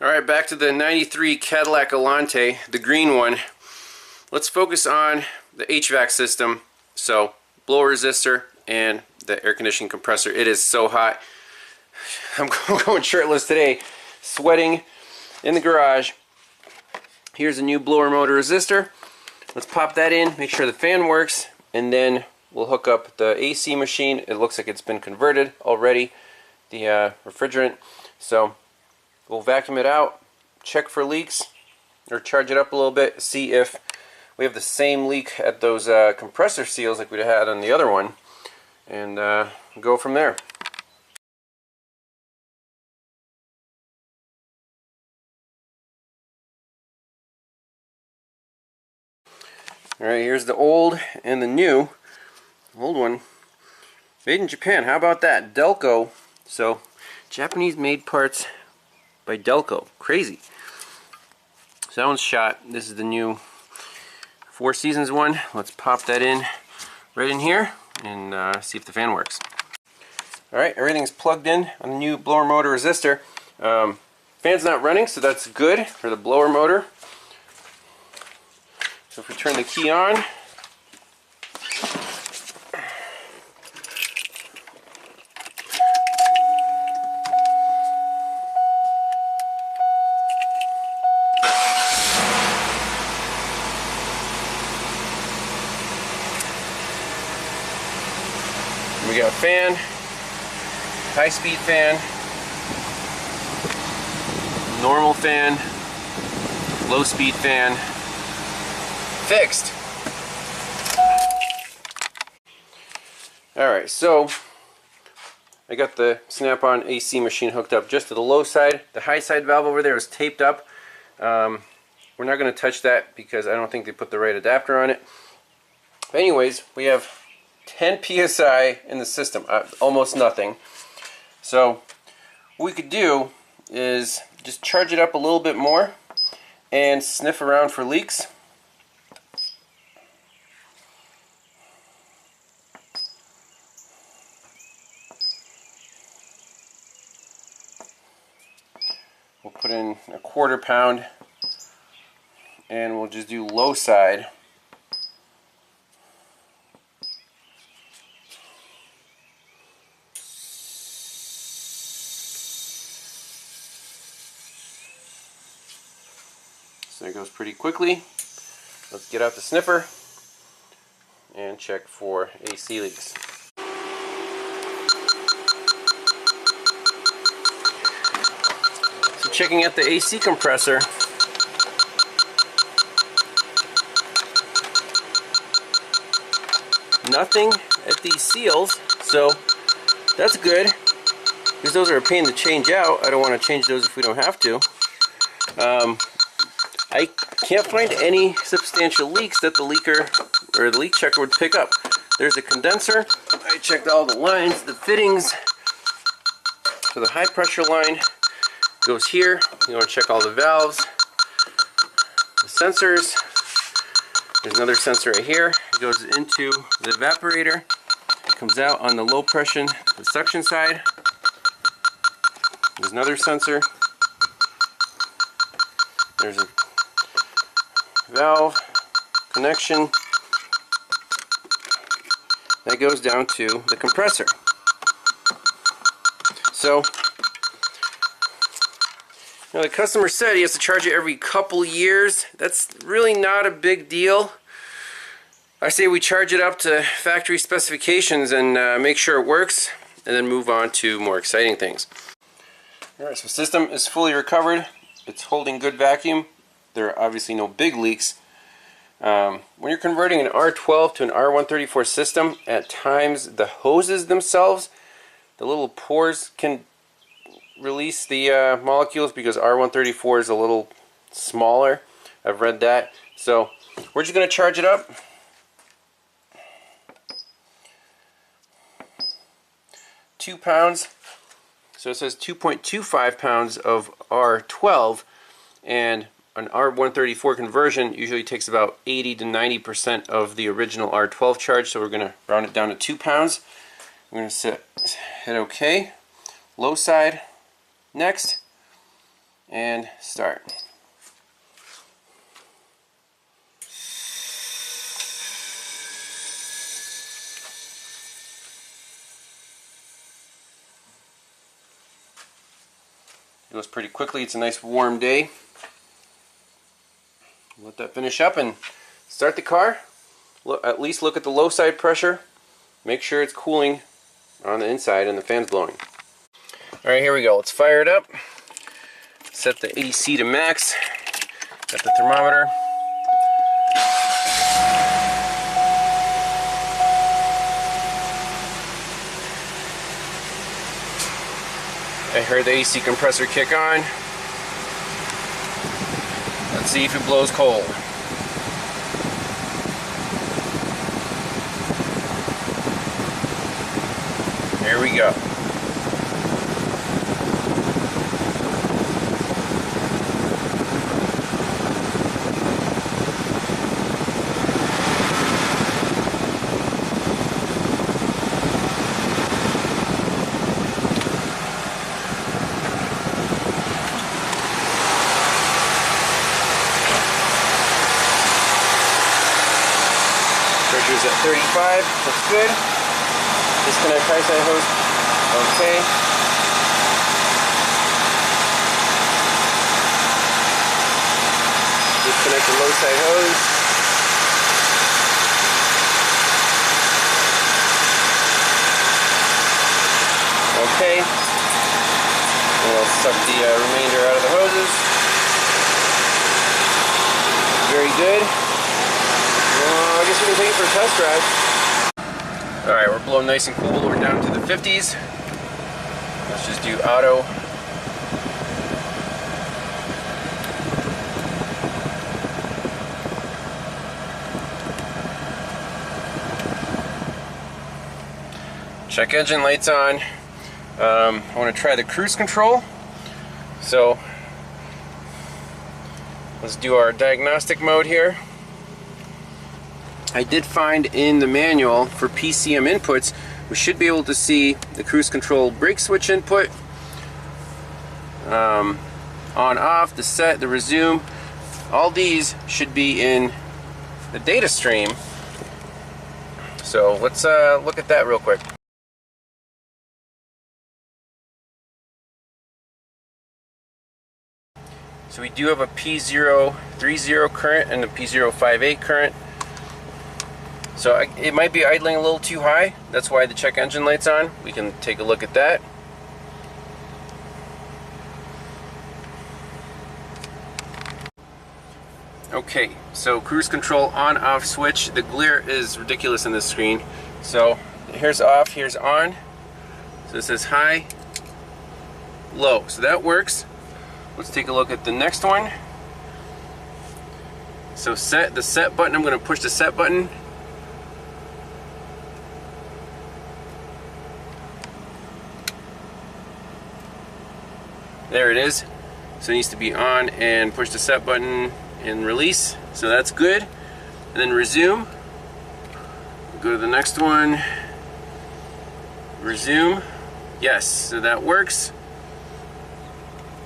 Alright, back to the 93 Cadillac Allante, the green one. Let's focus on the HVAC system. So, blower resistor and the air conditioning compressor. It is so hot. I'm going shirtless today, sweating in the garage. Here's a new blower motor resistor. Let's pop that in, make sure the fan works, and then we'll hook up the AC machine. It looks like it's been converted already, the refrigerant. So we'll vacuum it out, check for leaks, or charge it up a little bit, see if we have the same leak at those compressor seals like we had on the other one, and go from there. Alright, here's the old and the new. Old one, made in Japan. How about that? Delco. So, Japanese made parts by Delco. Crazy. So that one's shot. This is the new Four Seasons one. Let's pop that in right in here and see if the fan works. Alright, everything's plugged in on the new blower motor resistor. Fan's not running, so that's good for the blower motor. So if we turn the key on, we got a fan, high-speed fan, normal fan, low-speed fan. Fixed. Alright, so I got the snap-on AC machine hooked up just to the low side. The high side valve over there is taped up. We're not going to touch that because I don't think they put the right adapter on it. But anyways, we have 10 psi in the system, almost nothing. So what we could do is just charge it up a little bit more and sniff around for leaks. We'll put in a 1/4 pound and we'll just do low side. So it goes pretty quickly. Let's get out the sniffer and check for AC leaks. Checking out the AC compressor. Nothing at these seals, so that's good, because those are a pain to change out. I don't want to change those if we don't have to. I can't find any substantial leaks that the leaker or the leak checker would pick up. There's a condenser. I checked all the lines, the fittings. So the high pressure line goes here. You want to check all the valves, the sensors. There's another sensor right here. It goes into the evaporator. It comes out on the low pressure, the suction side. There's another sensor. There's a valve connection that goes down to the compressor. So now, the customer said he has to charge it every couple years. That's really not a big deal. I say we charge it up to factory specifications and make sure it works, and then move on to more exciting things. Alright, so the system is fully recovered. It's holding good vacuum. There are obviously no big leaks. When you're converting an R12 to an R134 system, at times the hoses themselves, the little pores can release the molecules because R134 is a little smaller. I've read that. So we're just going to charge it up. £2. So it says 2.25 pounds of R12, and an R134 conversion usually takes about 80 to 90% of the original R12 charge, so we're going to round it down to 2 pounds. We're going to hit OK. Low side next, and start. It goes pretty quickly. It's a nice warm day. Let that finish up and start the car. At least look at the low side pressure. Make sure it's cooling on the inside and the fan's blowing. Alright, here we go. Let's fire it up. Set the AC to max. Got the thermometer. I heard the AC compressor kick on. Let's see if it blows cold. Here we go. Pressure's at 35, looks good. Disconnect high side hose, okay. Disconnect the low side hose. Okay. And we'll suck the remainder out of the hoses. Very good. I guess we can take it for a test drive. Alright, we're blowing nice and cool. We're down to the 50s. Let's just do auto. Check engine lights on. I want to try the cruise control. So let's do our diagnostic mode here. I did find in the manual for PCM inputs, we should be able to see the cruise control brake switch input, on off, the set, the resume. All these should be in the data stream. So let's look at that real quick. So we do have a P030 current and a P058 current. So it might be idling a little too high. That's why the check engine light's on. We can take a look at that. Okay, so cruise control on off switch. The glare is ridiculous in this screen. So here's off, here's on. So it says high, low. So that works. Let's take a look at the next one. So the set button, I'm going to push the set button. There it is. So it needs to be on and push the set button and release. So that's good. And then resume. Go to the next one. Resume. Yes, so that works.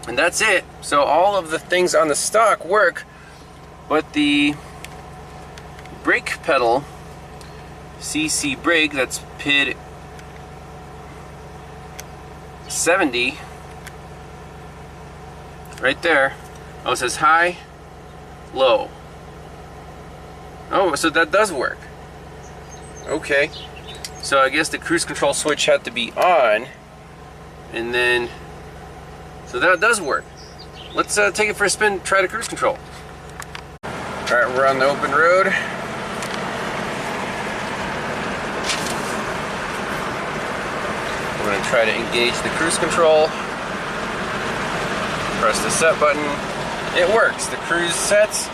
And that's it. So all of the things on the stock work, but the brake pedal, CC brake, that's PHAD 70, right there. Oh, it says high, low. Oh, so that does work. Okay. So I guess the cruise control switch had to be on, and then, so that does work. Let's take it for a spin, try the cruise control. Alright, we're on the open road. We're going to try to engage the cruise control. Press the set button. It works. The cruise sets.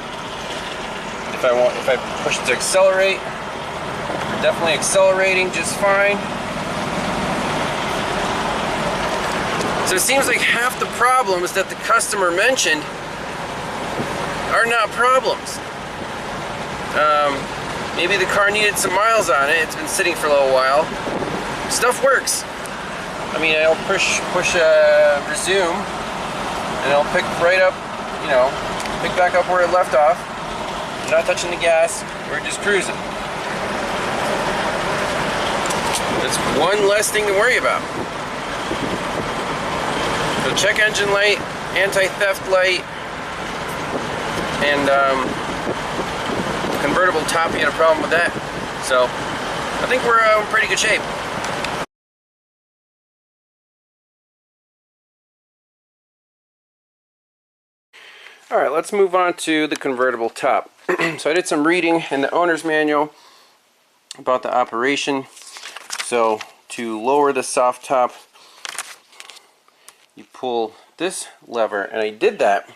If I push it to accelerate, we're definitely accelerating just fine. So it seems like half the problems that the customer mentioned are not problems. Maybe the car needed some miles on it. It's been sitting for a little while. Stuff works. I mean, I'll push resume. and it'll pick right up, you know, pick back up where it left off. We're not touching the gas, we're just cruising. That's one less thing to worry about. So check engine light, anti-theft light, and convertible top, you had a problem with that. So I think we're in pretty good shape. Alright, let's move on to the convertible top. So I did some reading in the owner's manual about the operation. So to lower the soft top, you pull this lever, and I did that.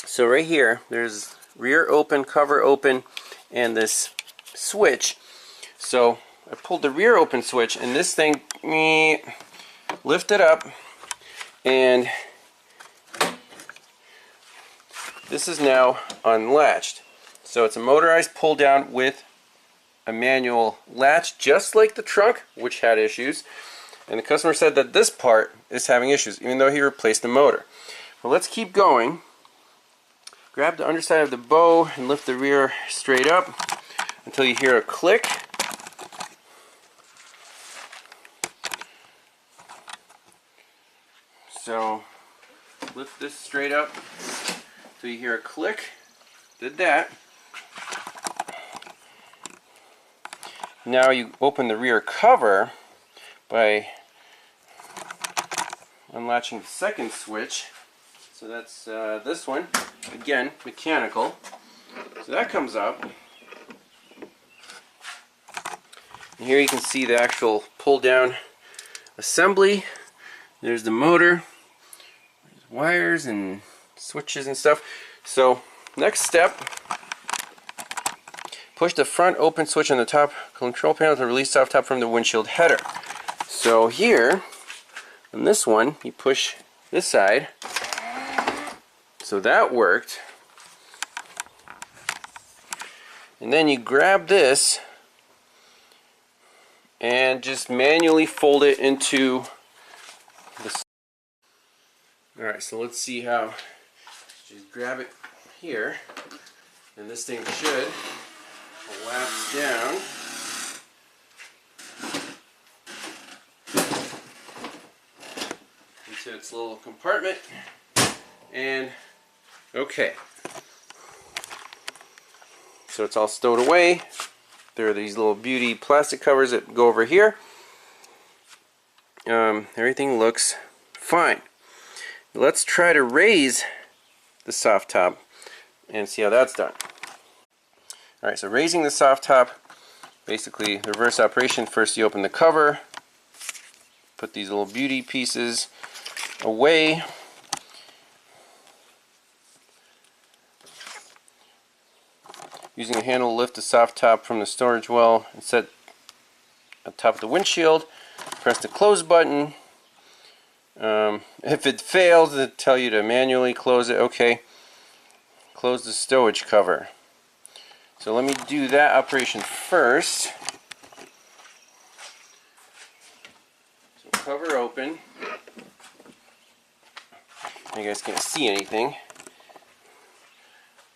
So right here, there's rear open, cover open, and this switch. So I pulled the rear open switch, and this thing lifted up, and this is now unlatched. So it's a motorized pull down with a manual latch, just like the trunk, which had issues. And the customer said that this part is having issues, even though he replaced the motor. Well, let's keep going. Grab the underside of the bow and lift the rear straight up until you hear a click. So lift this straight up until you hear a click. Did that. Now you open the rear cover by unlatching the second switch. So that's this one, again, mechanical. So that comes up. And here you can see the actual pull-down assembly. There's the motor, there's wires and switches and stuff. So next step, push the front open switch on the top control panel to release soft top from the windshield header. So here, on this one, you push this side. So that worked. And then you grab this and just manually fold it into the... Alright, so let's see how. Just grab it here, and this thing should collapse down. Into its little compartment. And okay. So it's all stowed away. There are these little beauty plastic covers that go over here. Everything looks fine. Let's try to raise the soft top and see how that's done. Alright, so raising the soft top, basically the reverse operation. First you open the cover, put these little beauty pieces away. Using a handle to lift the soft top from the storage well and set on top of the windshield. Press the close button. If it fails, it'll tell you to manually close it. Okay. Close the stowage cover. So let me do that operation first. So cover open. You guys can't see anything.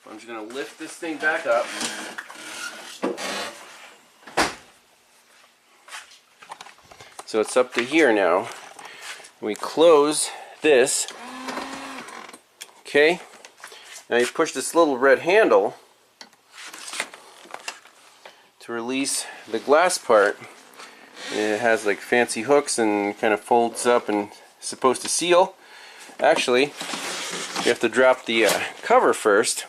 I'm just going to lift this thing back up. So it's up to here now. We close this. Okay. Now you push this little red handle to release the glass part. It has like fancy hooks and kind of folds up and is supposed to seal. Actually, you have to drop the cover first.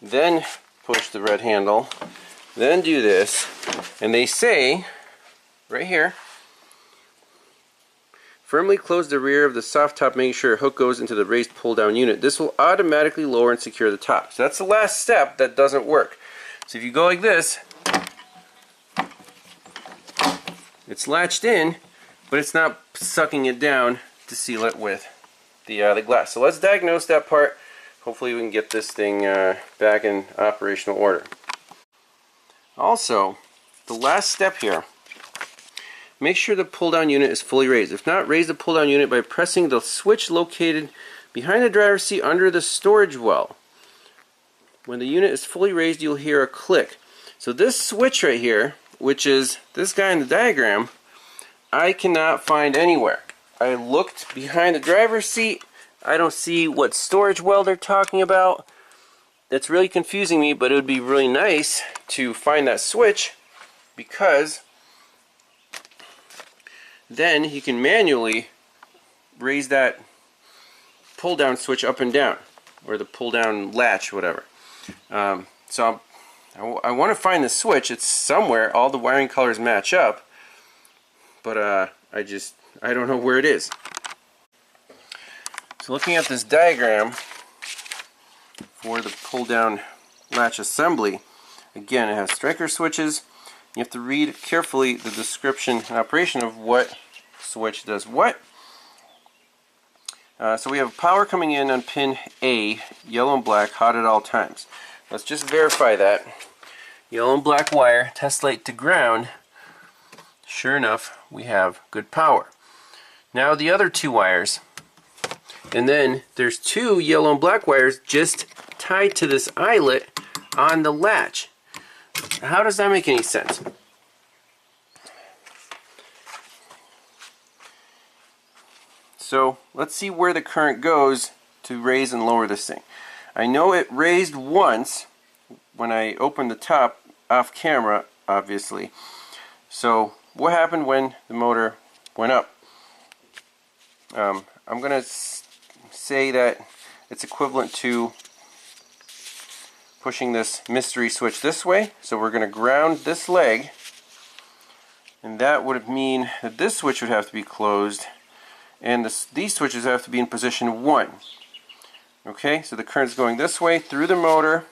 Then push the red handle, then do this, and they say right here, firmly close the rear of the soft top, making sure a hook goes into the raised pull down unit. This will automatically lower and secure the top. So that's the last step that doesn't work. So if you go like this, it's latched in, but it's not sucking it down to seal it with the glass. So let's diagnose that part. Hopefully we can get this thing back in operational order. Also, the last step here, make sure the pull-down unit is fully raised. If not, raise the pull-down unit by pressing the switch located behind the driver's seat under the storage well. When the unit is fully raised, you'll hear a click. So this switch right here, which is this guy in the diagram, I cannot find anywhere. I looked behind the driver's seat. I don't see what storage well they're talking about. That's really confusing me, but it would be really nice to find that switch, because then you can manually raise that pull down switch up and down, or the pull down latch, whatever. So I want to find the switch. It's somewhere. All the wiring colors match up, but I don't know where it is. So looking at this diagram for the pull down latch assembly, again, it has striker switches. You have to read carefully the description and operation of what switch does what. So we have power coming in on pin A, yellow and black, hot at all times. Let's just verify that. Yellow and black wire, test light to ground. Sure enough, we have good power. Now the other two wires, and then there's two yellow and black wires just tied to this eyelet on the latch. How does that make any sense? So let's see where the current goes to raise and lower this thing. I know it raised once when I opened the top off camera, obviously. So what happened when the motor went up? I'm going to say that it's equivalent to pushing this mystery switch this way. So we're going to ground this leg, and that would mean that this switch would have to be closed, and these switches have to be in position 1. Okay, so the current's going this way through the motor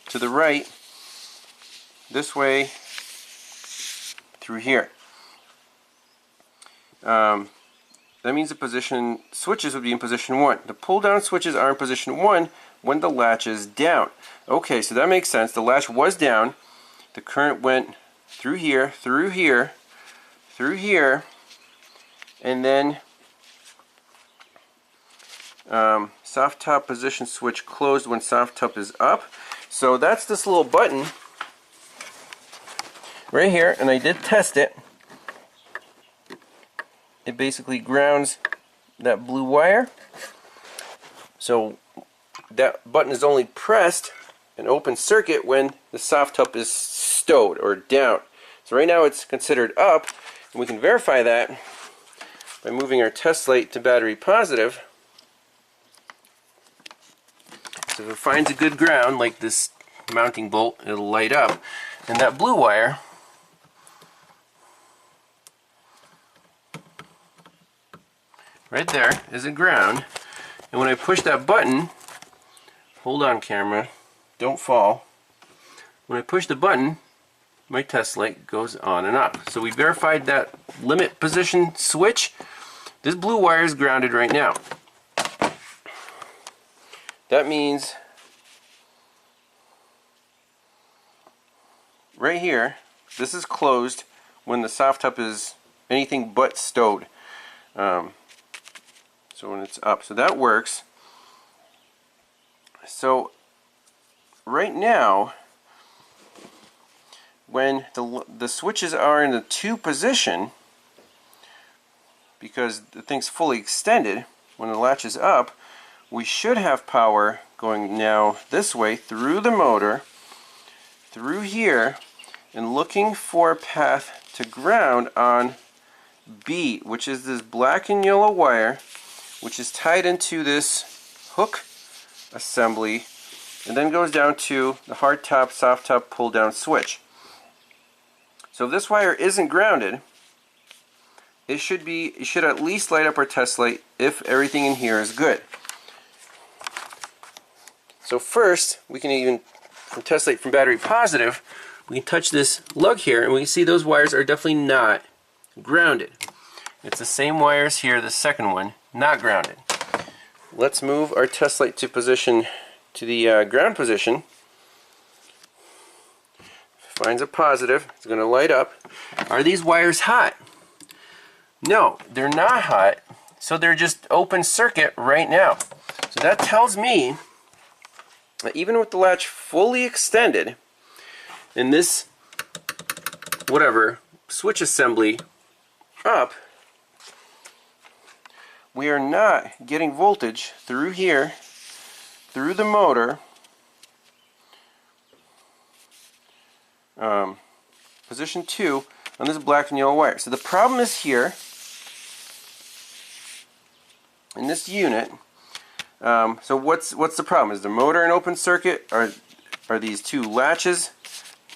to the right, this way through here. That means the position switches would be in position 1. The pull down switches are in position 1 when the latch is down. Okay, so that makes sense. The latch was down. The current went through here, through here, through here, and then soft top position switch closed when soft top is up. So that's this little button right here, and I did test it. It basically grounds that blue wire. So that button is only pressed and open circuit when the soft top is stowed or down. So right now it's considered up, and we can verify that by moving our test light to battery positive. So if it finds a good ground, like this mounting bolt, it'll light up. And that blue wire right there is a ground. And when I push that button, hold on camera, don't fall. When I push the button, my test light goes on and off. So we verified that limit position switch. This blue wire is grounded right now. That means right here, this is closed when the soft top is anything but stowed. So when it's up, so that works. So right now, when the switches are in the 2 position, because the thing's fully extended, when the latch is up, we should have power going now this way through the motor, through here, and looking for a path to ground on B, which is this black and yellow wire, which is tied into this hook assembly, and then goes down to the hard top, soft top, pull down switch. So if this wire isn't grounded, it should at least light up our test light if everything in here is good. So first, we can even, from test light from battery positive, we can touch this lug here, and we can see those wires are definitely not grounded. It's the same wires here, the second one, not grounded. Let's move our test light to position, to the ground position. If it finds a positive, it's going to light up. Are these wires hot? No, they're not hot, so they're just open circuit right now. So that tells me that even with the latch fully extended and this whatever switch assembly up, we are not getting voltage through here, through the motor, position 2 on this black and yellow wire. So the problem is here in this unit. So what's the problem? Is the motor an open circuit? Are these two latches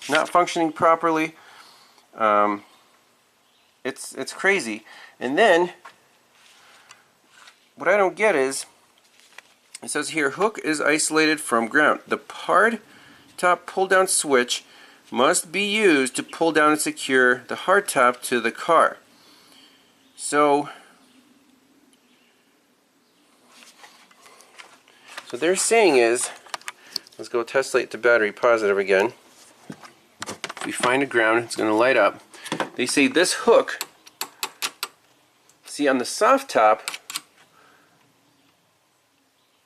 not functioning properly? It's crazy. And then what I don't get is, it says here, hook is isolated from ground. The PHAD top pull down switch must be used to pull down and secure the hardtop to the car. So they're saying is, let's go test light to battery positive again. If we find a ground, it's going to light up. They say this hook, see on the soft top,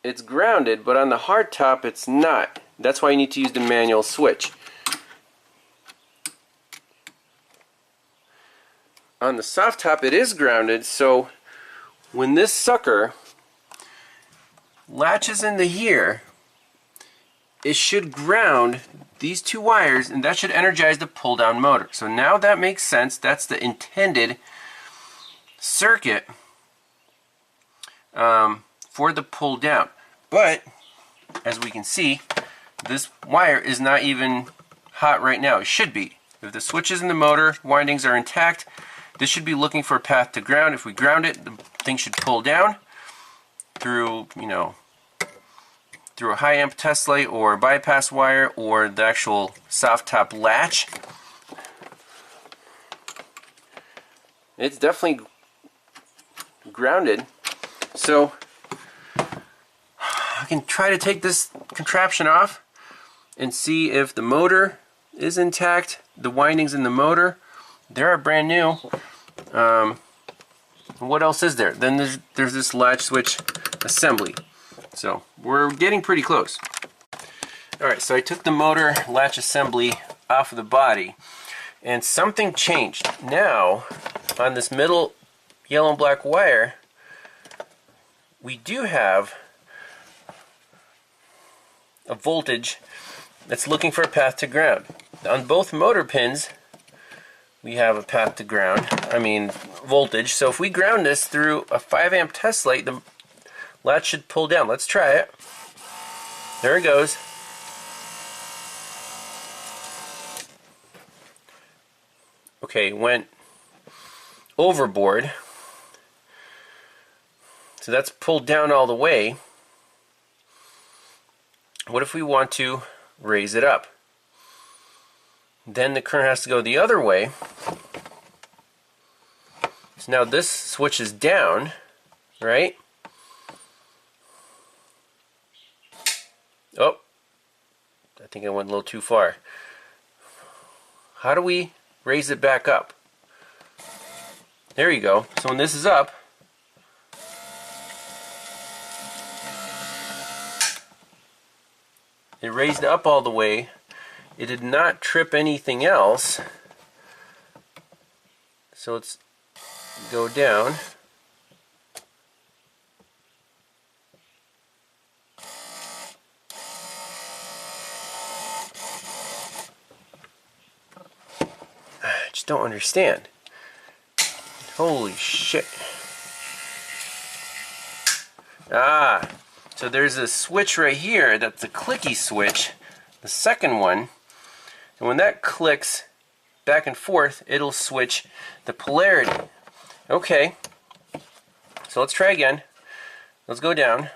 it's grounded, but on the hard top it's not. That's why you need to use the manual switch. On the soft top it is grounded, so when this sucker latches into here, it should ground these two wires, and that should energize the pull down motor. So now that makes sense. That's the intended circuit for the pull down. But as we can see, this wire is not even hot right now. It should be. If the switches in the motor windings are intact, this should be looking for a path to ground. If we ground it, the thing should pull down through, through a high amp test light or a bypass wire or the actual soft top latch. It's definitely grounded. So I can try to take this contraption off and see if the motor is intact. The windings in the motor, they are brand new. What else is there? Then there's this latch switch assembly. So we're getting pretty close. Alright, so I took the motor latch assembly off of the body, and something changed. Now, on this middle yellow and black wire, we do have a voltage that's looking for a path to ground. On both motor pins, we have a path to ground, voltage. So if we ground this through a 5 amp test light, the latch should pull down. Let's try it. There it goes. Okay, went overboard. So that's pulled down all the way. What if we want to raise it up? Then the current has to go the other way. So now this switch is down, right? Oh, I think I went a little too far. How do we raise it back up? There you go. So when this is up, it raised up all the way. It did not trip anything else. So let's go down. I just don't understand. Holy shit. So there's a switch right here that's a clicky switch, the second one, and when that clicks back and forth, it'll switch the polarity. Okay, so let's try again. Let's go down.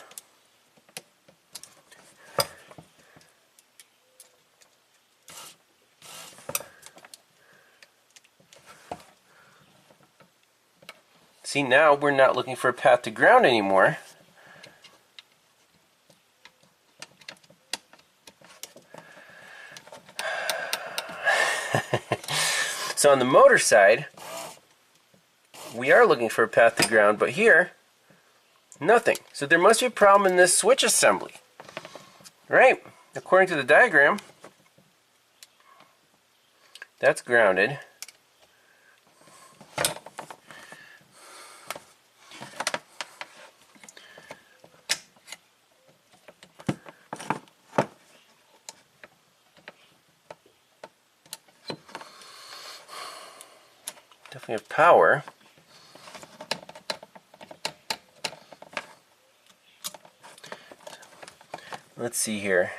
See, now we're not looking for a path to ground anymore. So on the motor side, we are looking for a path to ground, but here, nothing. So there must be a problem in this switch assembly. Right? According to the diagram, that's grounded. Definitely have power. Let's see here.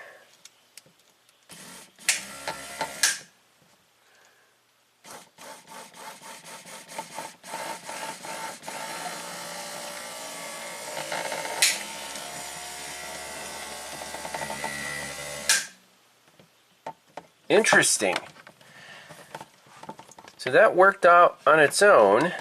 Interesting. So that worked out on its own.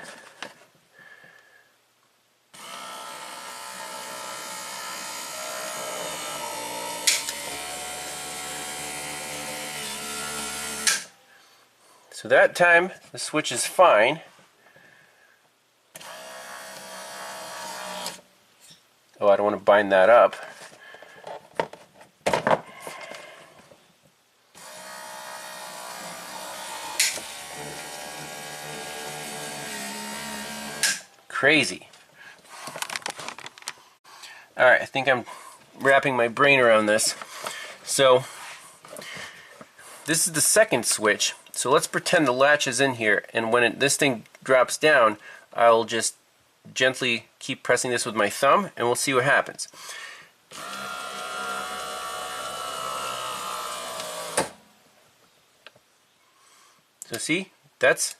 So that time the switch is fine. Oh, I don't want to bind that up. Crazy. Alright, I think I'm wrapping my brain around this. So, this is the second switch. So let's pretend the latch is in here, and when this thing drops down, I'll just gently keep pressing this with my thumb, and we'll see what happens. So see, that's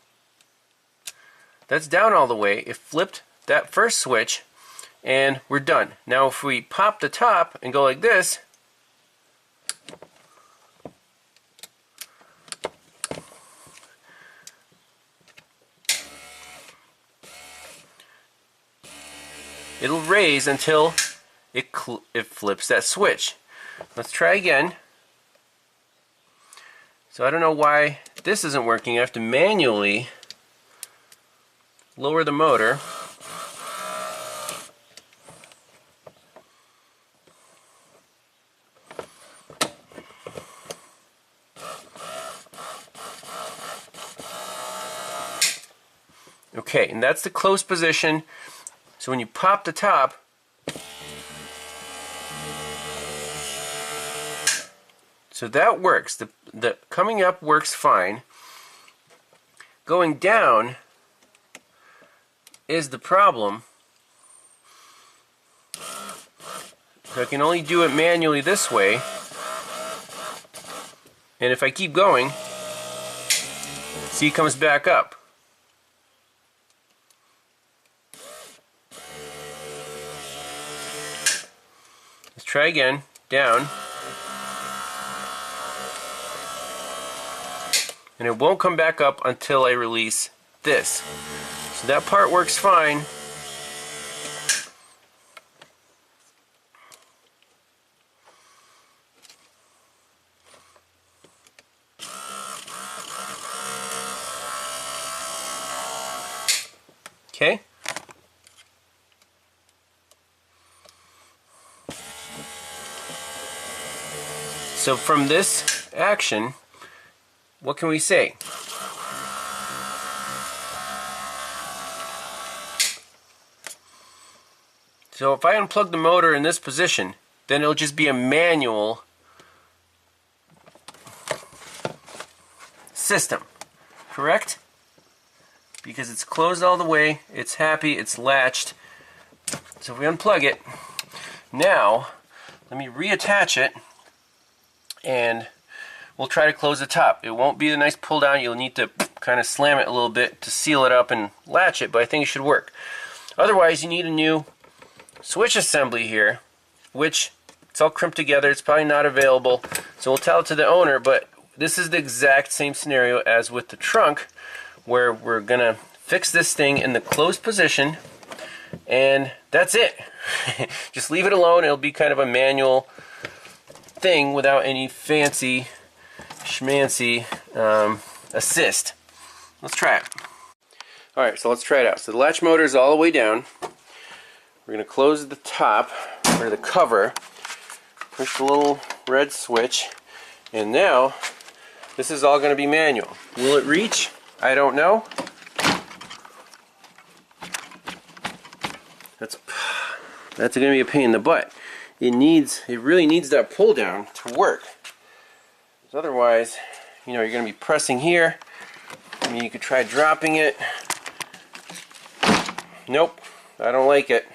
down all the way. It flipped that first switch, and we're done. Now if we pop the top and go like this, it'll raise until it flips that switch. Let's try again. So I don't know why this isn't working. I have to manually lower the motor. Okay, and that's the close position. So when you pop the top, so that works. The coming up works fine. Going down is the problem. So I can only do it manually this way. And if I keep going, see, it comes back up. Let's try again. Down. And it won't come back up until I release this. So that part works fine. Okay. So from this action, what can we say? So if I unplug the motor in this position, then it'll just be a manual system, correct? Because it's closed all the way, it's happy, it's latched. So if we unplug it, now let me reattach it, and we'll try to close the top. It won't be a nice pull down. You'll need to kind of slam it a little bit to seal it up and latch it, but I think it should work. Otherwise, you need a new switch assembly here, which it's all crimped together. It's probably not available, so we'll tell it to the owner, but this is the exact same scenario as with the trunk, where we're gonna fix this thing in the closed position, and that's it. Just leave it alone. It'll be kind of a manual thing without any fancy schmancy assist. Let's try it. Alright, so let's try it out. So the latch motor is all the way down. We're going to close the top, or the cover, push the little red switch, and now this is all going to be manual. Will it reach? I don't know. That's going to be a pain in the butt. It really needs that pull down to work. So otherwise, you know, you're going to be pressing here. I mean, you could try dropping it. Nope, I don't like it.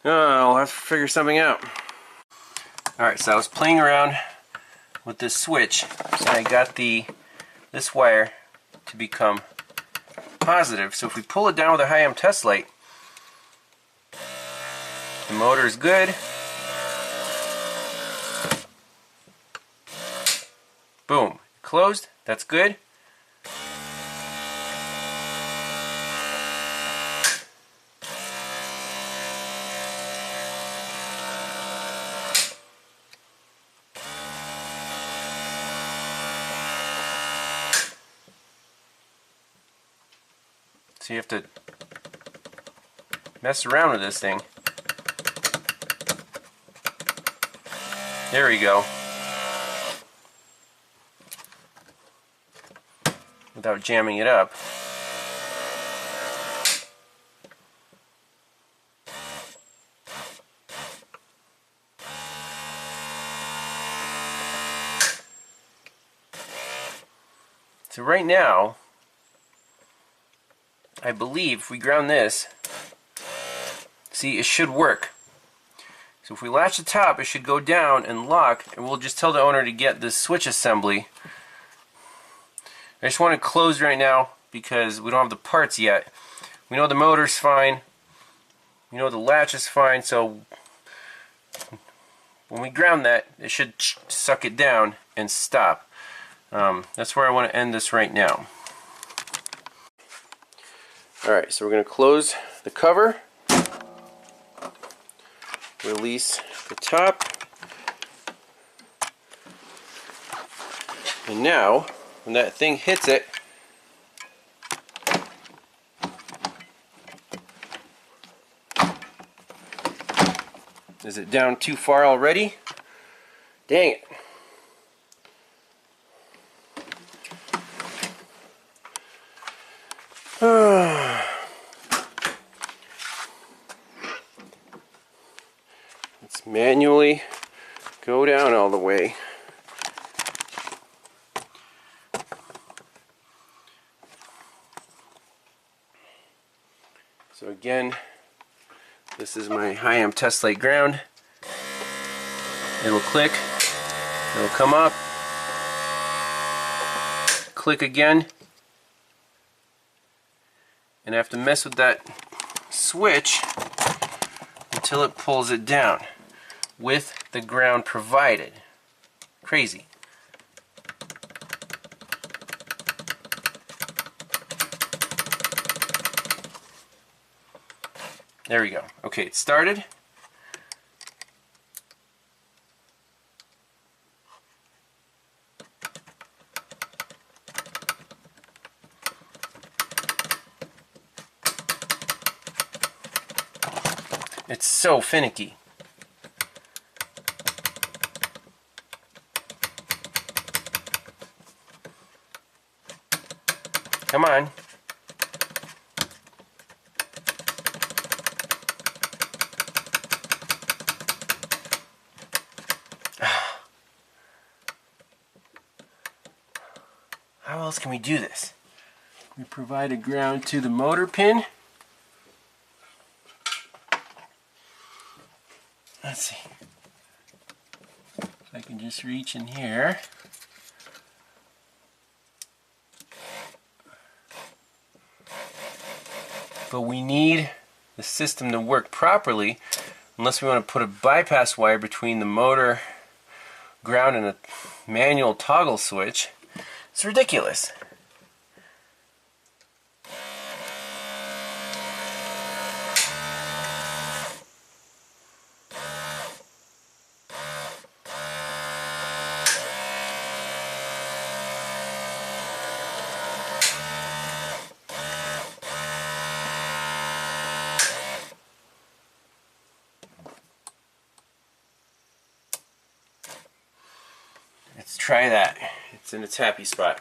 Oh, I'll have to figure something out. Alright, so I was playing around with this switch, and I got this wire to become positive. So if we pull it down with a high amp test light, the motor is good. Boom, closed. That's good. So you have to mess around with this thing. There we go. Without jamming it up. So right now, I believe if we ground this, see, it should work. So if we latch the top, it should go down and lock, and we'll just tell the owner to get this switch assembly. I just want it closed right now because we don't have the parts yet. We know the motor's fine. We know the latch is fine, so when we ground that, it should suck it down and stop. That's where I want to end this right now. Alright, so we're going to close the cover, release the top, and now when that thing hits it, is it down too far already? Dang it. Let's manually go down all the way. So again, this is my high amp test light ground. It'll click, it'll come up, click again, and I have to mess with that switch until it pulls it down with the ground provided. Crazy. There we go. Okay, it started. It's so finicky. Come on. How else can we do this? We provide a ground to the motor pin. Let's see. If I can just reach in here. But we need the system to work properly, unless we want to put a bypass wire between the motor ground and a manual toggle switch. It's ridiculous. Let's try that. It's in its happy spot.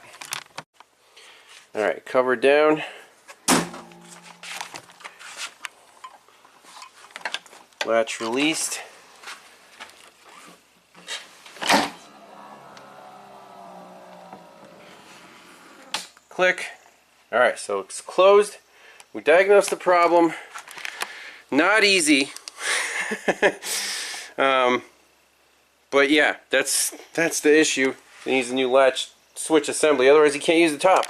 Alright, cover down. Latch released. Click. Alright, so it's closed. We diagnosed the problem. Not easy. But yeah, that's the issue. It needs a new latch switch assembly. Otherwise, you can't use the top.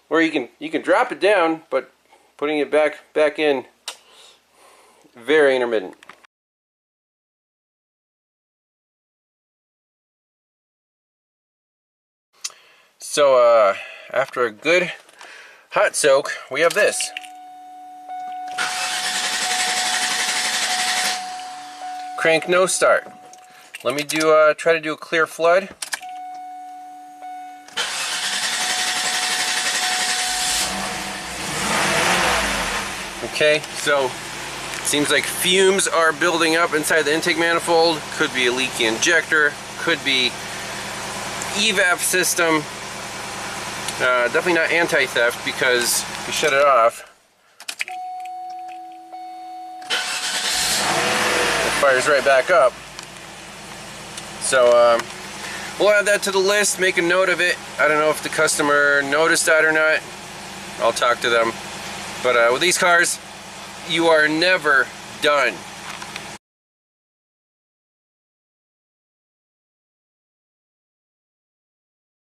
Or you can drop it down, but putting it back in, very intermittent. So after a good hot soak, we have this. Crank no start. Let me try to do a clear flood. Okay, so it seems like fumes are building up inside the intake manifold. Could be a leaky injector, could be evap system. Definitely not anti-theft because we shut it off. It fires right back up. So we'll add that to the list, make a note of it. I don't know if the customer noticed that or not. I'll talk to them. But with these cars, you are never done.